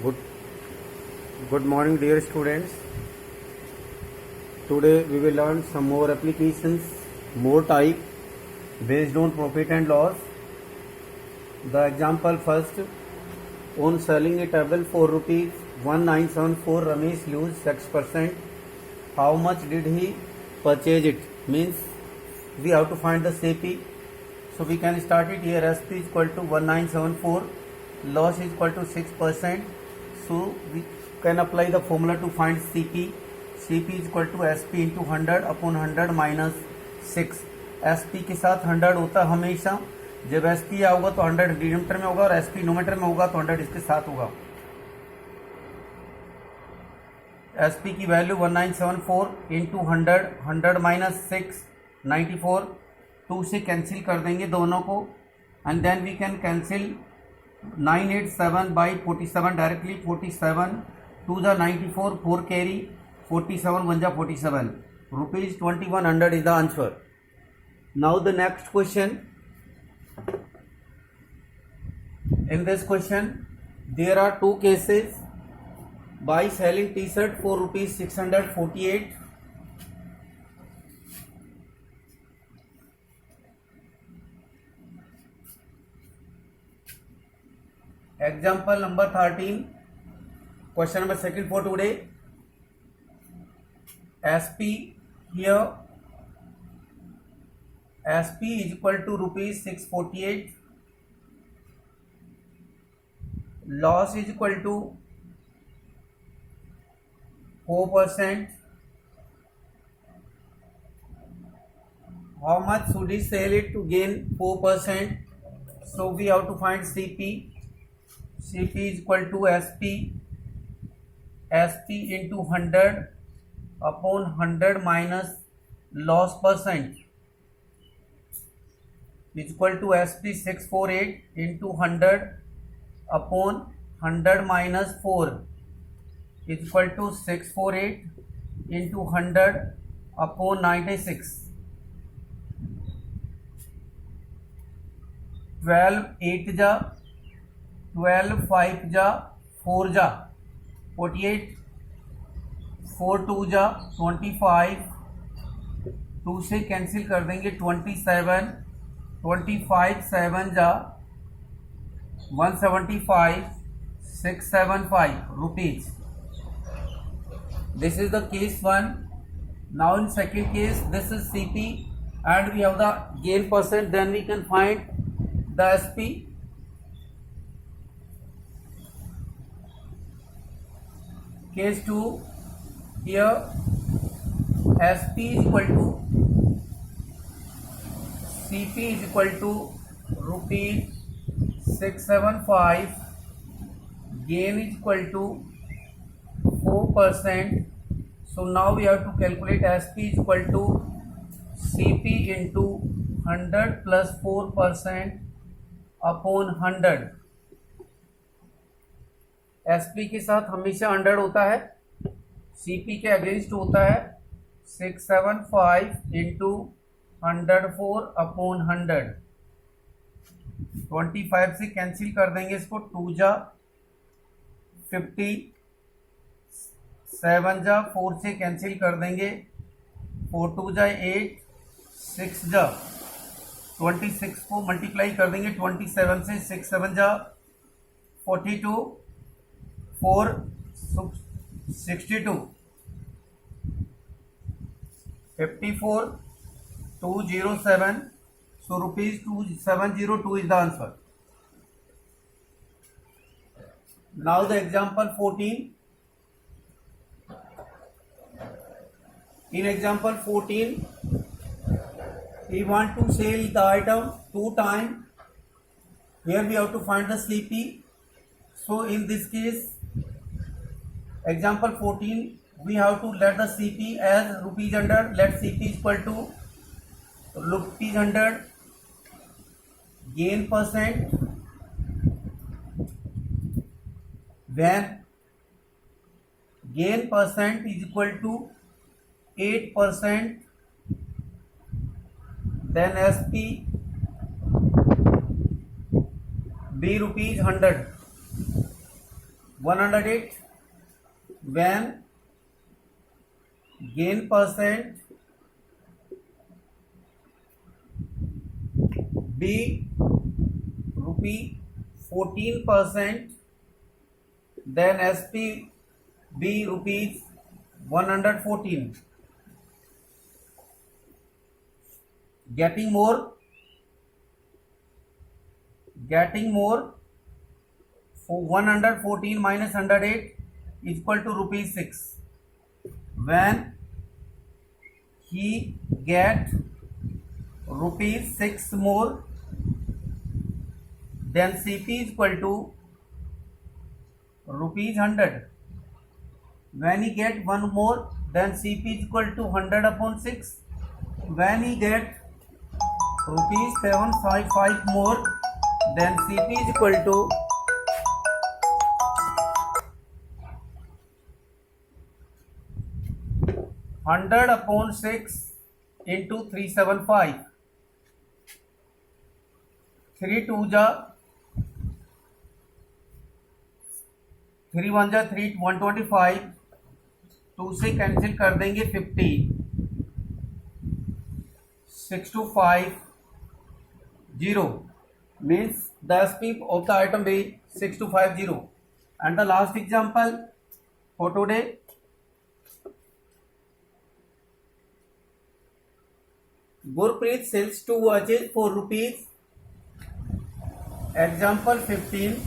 Good, good morning, dear students. Today we will learn some more applications, more type based on profit and loss. The example first, on selling a table for rupees 1974, Ramesh lose 6%. How much did he purchase it? Means we have to find the CP. So we can start it here. SP is equal to 1974, loss is equal to 6%. So we can apply the formula to find CP. CP is equal to SP into 100 upon 100 minus 6. SP के साथ 100 होता है हमेशा. जब SP आऊगा तो 100 denominator में होगा और SP नोमीनेटर में होगा तो 100 इसके साथ होगा. SP की वैल्यू 1974 इंटू 100, 100 माइनस 6, 94. 2 से कैंसिल कर देंगे दोनों को and then we can cancel 987 by 47 directly. 47 2 जा 94, 4 कैरी, 47 1 जा 47. Rupees 2100 is the answer. Now the next question. In this question, there are two cases. By selling T-shirt for rupees 648. Example number 13. Question number second for today. SP here. SP is equal to rupees 648. Loss is equal to 4%. How much should he sell it to gain 4%? So we have to find CP. CP is equal to SP. SP into 100 upon 100 minus loss percent is equal to SP 648 into 100 upon 100 minus 4 is equal to 648 into 100 upon 96. 12 8 जा 12 5 जा 4 जा 48, 4 2 जा 25, 2 से cancel कर देंगे 27, 25 7 जा 175, 675 rupees. This is the case 1. Now in second case, this is CP and we have the gain percent. Then we can find the SP. Case 2, here SP is equal to CP is equal to rupees 675, gain is equal to 4%. So now we have to calculate SP is equal to CP into 100 plus 4% upon 100. SP के साथ हमेशा 100 होता है, CP के against होता है 675 into 104 upon 100. 25 से cancel कर देंगे इसको. 2 जा 50, 7 जा 4 से कैंसिल कर देंगे. 4 2 जा 8, 6 जा 26 को मल्टीप्लाई कर देंगे 27 से. 6 7 जा 42, 4 62, 54 207. So rupees 2702 is the answer. Now the example 14. In example 14, we want to sell the item 2 times. Here we have to find the CP. So in this case, example 14, we have to let the CP as rupees 100. Let CP is equal to rupees 100. Gain percent, when gain percent is equal to 8%, then SP be rupees 100. 108 when gain percent be rupee 14%, then SP be rupees 114. Getting more for 114 minus 108 is equal to rupees 6. When he get rupees 6 more, then CP is equal to rupees 100. When he get one more, then CP is equal to 100 upon 6. When he get rupees 755 more, then CP is equal to 100 upon 6 into 375. 3 2 जा 3 1 जा 3 125. 2 से cancel कर देंगे 50. 6 to 5 0 means the SP of the item be 6250. And the last example for today, Gurpreet sells 2 watches for rupees. Example 15.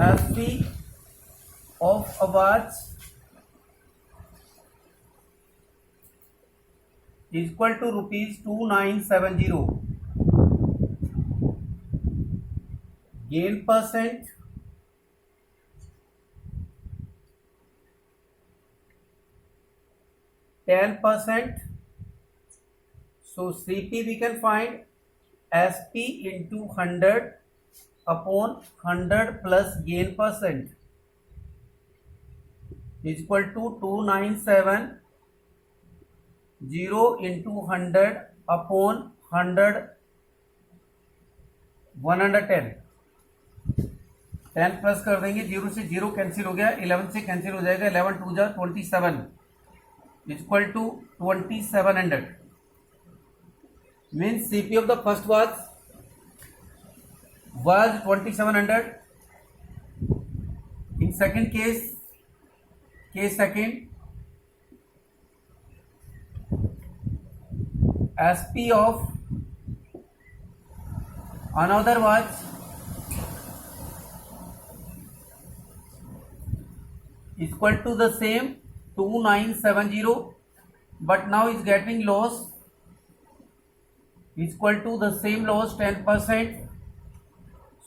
SP of a watch is equal to rupees 2970. Gain percent %. So CP we can find SP into 100 upon 100 plus gain percent is equal to 2970 into 100 upon 100 110. 10 plus कर देंगे, 0 से 0 cancel हो गया, 11 से cancel हो जाएगा, 11 2 जा 27 is equal to 2700. Means CP of the first was 2700. In second case second, SP of another watch is equal to the same 2970, but now is getting loss is equal to the same loss 10%.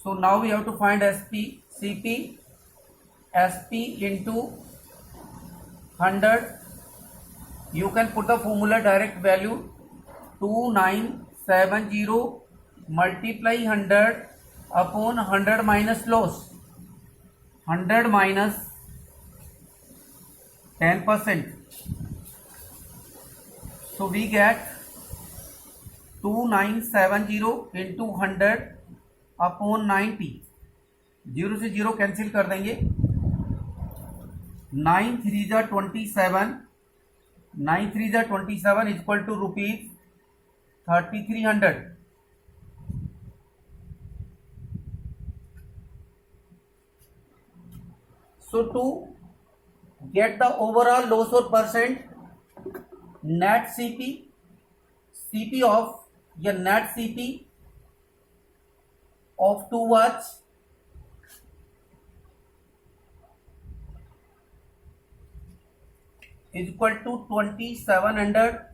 So now we have to find CP into 100. You can put the formula direct value 2970 multiply 100 upon 100 minus loss, 100 minus 10%. So we get 2970 into 100 upon 90. 0 से 0 cancel कर देंगे, 9 3 जा 27, 9 3 जा 27 is equal to rupees 3300. So to get the overall loss or percent, net CP of net CP of 2 watch is equal to 2700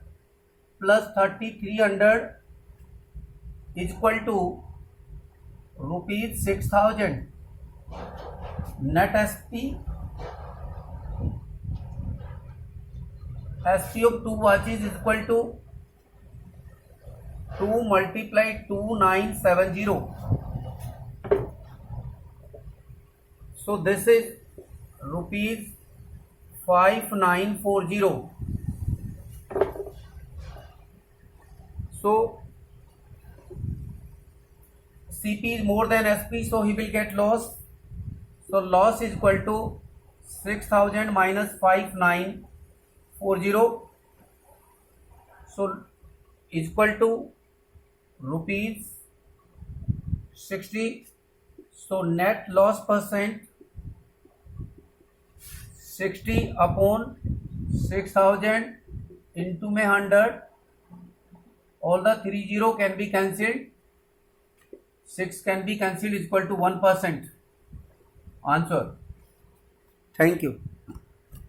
plus 3300 is equal to rupees 6000. Net SP of 2 watches is equal to 2 multiply 2970. So this is rupees 5940. So CP is more than SP, so he will get loss. So loss is equal to 6000 minus 5940. So is equal to rupees 60. So net loss percent 60 upon 6000 into में 100. All the 30 can be cancelled. 6 can be cancelled is equal to 1%. Answer. Thank you.